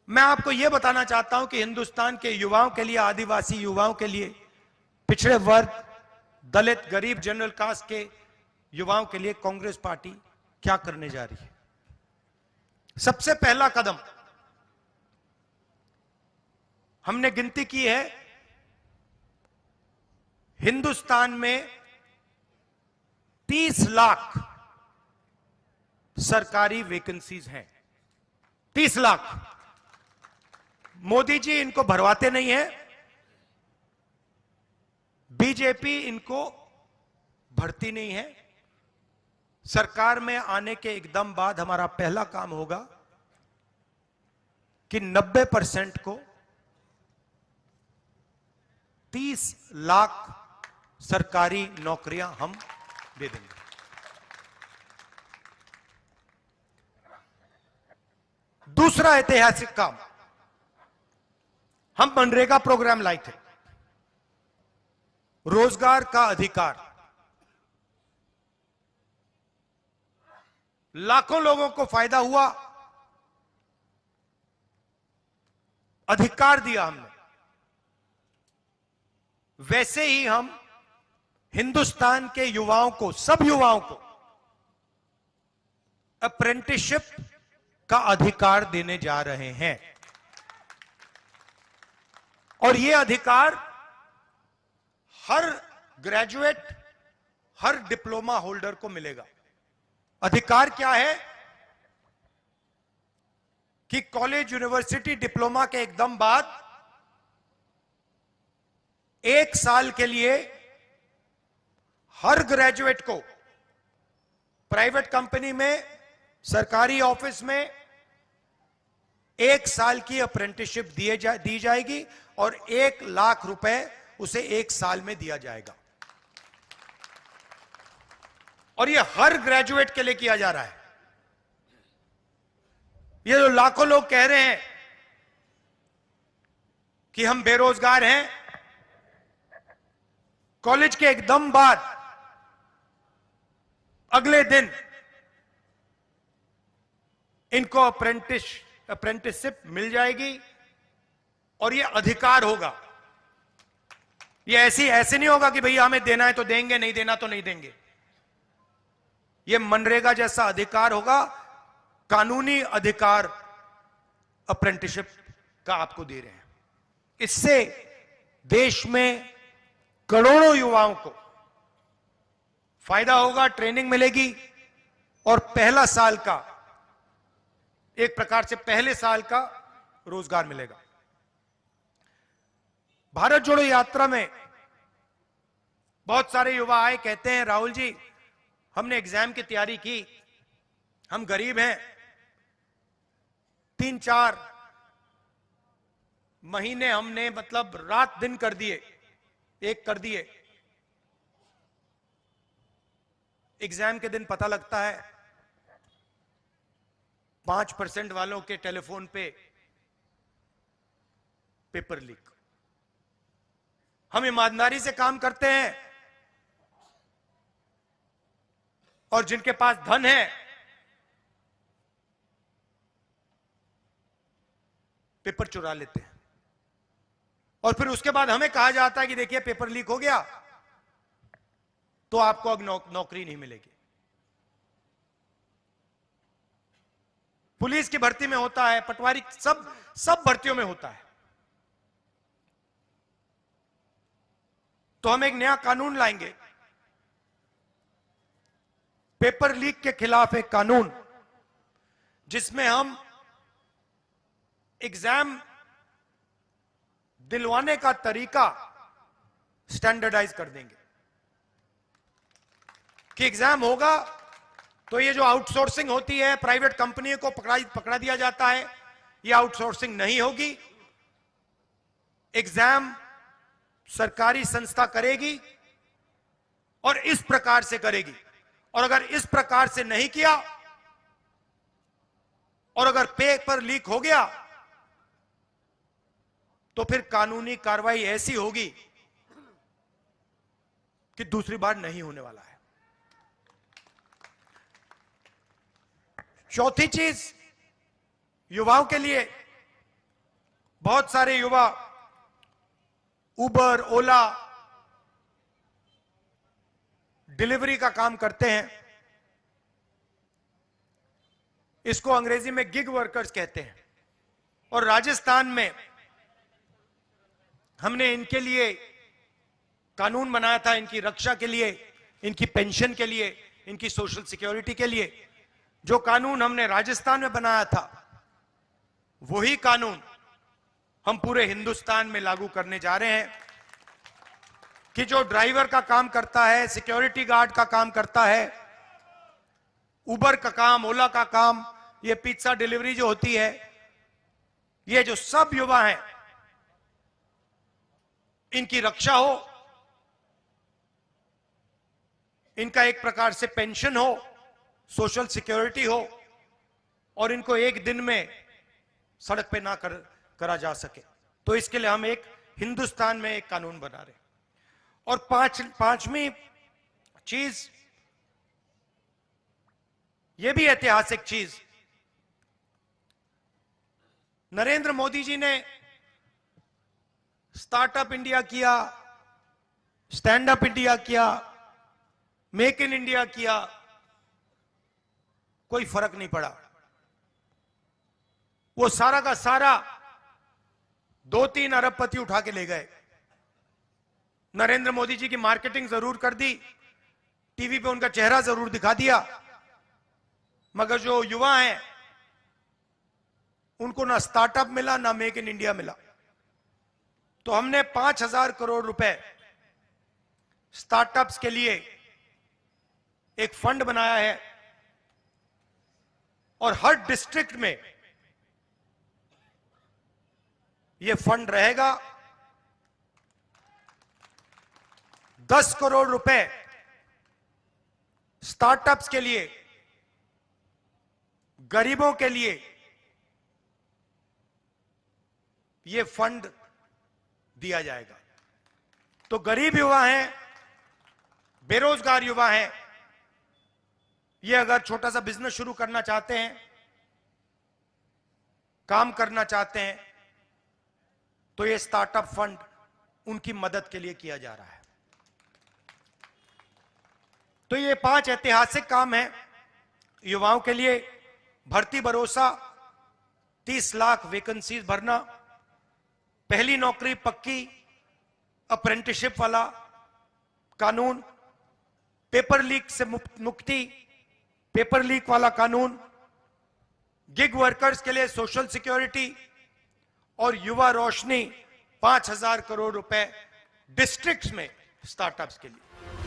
मैं आपको यह बताना चाहता हूं कि हिंदुस्तान के युवाओं के लिए, आदिवासी युवाओं के लिए, पिछड़े वर्ग, दलित, गरीब, जनरल कास्ट के युवाओं के लिए कांग्रेस पार्टी क्या करने जा रही है। सबसे पहला कदम हमने गिनती की है, हिंदुस्तान में 30 लाख सरकारी वैकेंसीज हैं। 30 लाख। मोदी जी इनको भरवाते नहीं है, बीजेपी इनको भरती नहीं है। सरकार में आने के एकदम बाद हमारा पहला काम होगा कि 90% को 30 लाख सरकारी नौकरियां हम दे देंगे। दूसरा ऐतिहासिक काम, हम मनरेगा प्रोग्राम लाए थे, रोजगार का अधिकार। लाखों लोगों को फायदा हुआ, अधिकार दिया हमने। वैसे ही हम हिंदुस्तान के युवाओं को, सब युवाओं को अप्रेंटिसशिप का अधिकार देने जा रहे हैं। और यह अधिकार हर ग्रेजुएट, हर डिप्लोमा होल्डर को मिलेगा। अधिकार क्या है कि कॉलेज, यूनिवर्सिटी, डिप्लोमा के एकदम बाद 1 साल के लिए हर ग्रेजुएट को प्राइवेट कंपनी में, सरकारी ऑफिस में 1 साल की अप्रेंटिसशिप दी जाएगी और 1 लाख रुपए उसे 1 साल में दिया जाएगा। और यह हर ग्रेजुएट के लिए किया जा रहा है। ये जो लाखों लोग कह रहे हैं कि हम बेरोजगार हैं, कॉलेज के एकदम बाद अगले दिन इनको अप्रेंटिसशिप मिल जाएगी और यह अधिकार होगा। यह ऐसे नहीं होगा कि भैया हमें देना है तो देंगे, नहीं देना तो नहीं देंगे। यह मनरेगा जैसा अधिकार होगा, कानूनी अधिकार अप्रेंटिसशिप का आपको दे रहे हैं। इससे देश में करोड़ों युवाओं को फायदा होगा, ट्रेनिंग मिलेगी और पहला साल का, एक प्रकार से पहले साल का रोजगार मिलेगा। भारत जोड़ो यात्रा में बहुत सारे युवा आए, कहते हैं राहुल जी हमने एग्जाम की तैयारी की, हम गरीब हैं, 3-4 महीने हमने मतलब रात दिन कर दिए, एक कर दिए। एग्जाम के दिन पता लगता है 5% वालों के टेलीफोन पे पेपर लीक। हम ईमानदारी से काम करते हैं और जिनके पास धन है पेपर चुरा लेते हैं और फिर उसके बाद हमें कहा जाता है कि देखिए पेपर लीक हो गया तो आपको अब नौकरी नहीं मिलेगी। पुलिस की भर्ती में होता है, पटवारी, सब भर्तियों में होता है। तो हम एक नया कानून लाएंगे, पेपर लीक के खिलाफ एक कानून, जिसमें हम एग्जाम दिलवाने का तरीका स्टैंडर्डाइज कर देंगे कि एग्जाम होगा तो ये जो आउटसोर्सिंग होती है, प्राइवेट कंपनियों को पकड़ा दिया जाता है, ये आउटसोर्सिंग नहीं होगी। एग्जाम सरकारी संस्था करेगी और इस प्रकार से करेगी। और अगर इस प्रकार से नहीं किया और अगर पेपर लीक हो गया तो फिर कानूनी कार्रवाई ऐसी होगी कि दूसरी बार नहीं होने वाला है। चौथी चीज, युवाओं के लिए बहुत सारे युवा उबर, ओला, डिलीवरी का काम करते हैं। इसको अंग्रेजी में गिग वर्कर्स कहते हैं। और राजस्थान में हमने इनके लिए कानून बनाया था, इनकी रक्षा के लिए, इनकी पेंशन के लिए, इनकी सोशल सिक्योरिटी के लिए। जो कानून हमने राजस्थान में बनाया था, वही कानून हम पूरे हिंदुस्तान में लागू करने जा रहे हैं कि जो ड्राइवर का काम करता है, सिक्योरिटी गार्ड का काम करता है, उबर का काम, ओला का काम, ये पिज्जा डिलीवरी जो होती है, ये जो सब युवा हैं, इनकी रक्षा हो, इनका एक प्रकार से पेंशन हो, सोशल सिक्योरिटी हो, और इनको एक दिन में सड़क पे ना करा जा सके। तो इसके लिए हम एक हिंदुस्तान में एक कानून बना रहे हैं। और पांचवी चीज, यह भी ऐतिहासिक चीज, नरेंद्र मोदी जी ने स्टार्टअप इंडिया किया, स्टैंड अप इंडिया किया, मेक इन इंडिया किया, कोई फर्क नहीं पड़ा। वो सारा का सारा 2-3 अरबपति उठा के ले गए। नरेंद्र मोदी जी की मार्केटिंग जरूर कर दी, टीवी पे उनका चेहरा जरूर दिखा दिया, मगर जो युवा हैं उनको ना स्टार्टअप मिला, ना मेक इन इंडिया मिला। तो हमने 5,000 करोड़ रुपए स्टार्टअप्स के लिए एक फंड बनाया है, और हर डिस्ट्रिक्ट में यह फंड रहेगा। 10 करोड़ रुपए स्टार्टअप्स के लिए, गरीबों के लिए यह फंड दिया जाएगा। तो गरीब युवा हैं, बेरोजगार युवा हैं, ये अगर छोटा सा बिजनेस शुरू करना चाहते हैं, काम करना चाहते हैं, तो ये स्टार्टअप फंड उनकी मदद के लिए किया जा रहा है। तो ये 5 ऐतिहासिक काम हैं युवाओं के लिए। भर्ती भरोसा, 30 लाख वैकेंसीज भरना, पहली नौकरी पक्की, अप्रेंटिसशिप वाला कानून, पेपर लीक से मुक्ति, पेपर लीक वाला कानून, गिग वर्कर्स के लिए सोशल सिक्योरिटी, और युवा रोशनी 5,000 करोड़ रुपए डिस्ट्रिक्ट्स में स्टार्टअप्स के लिए।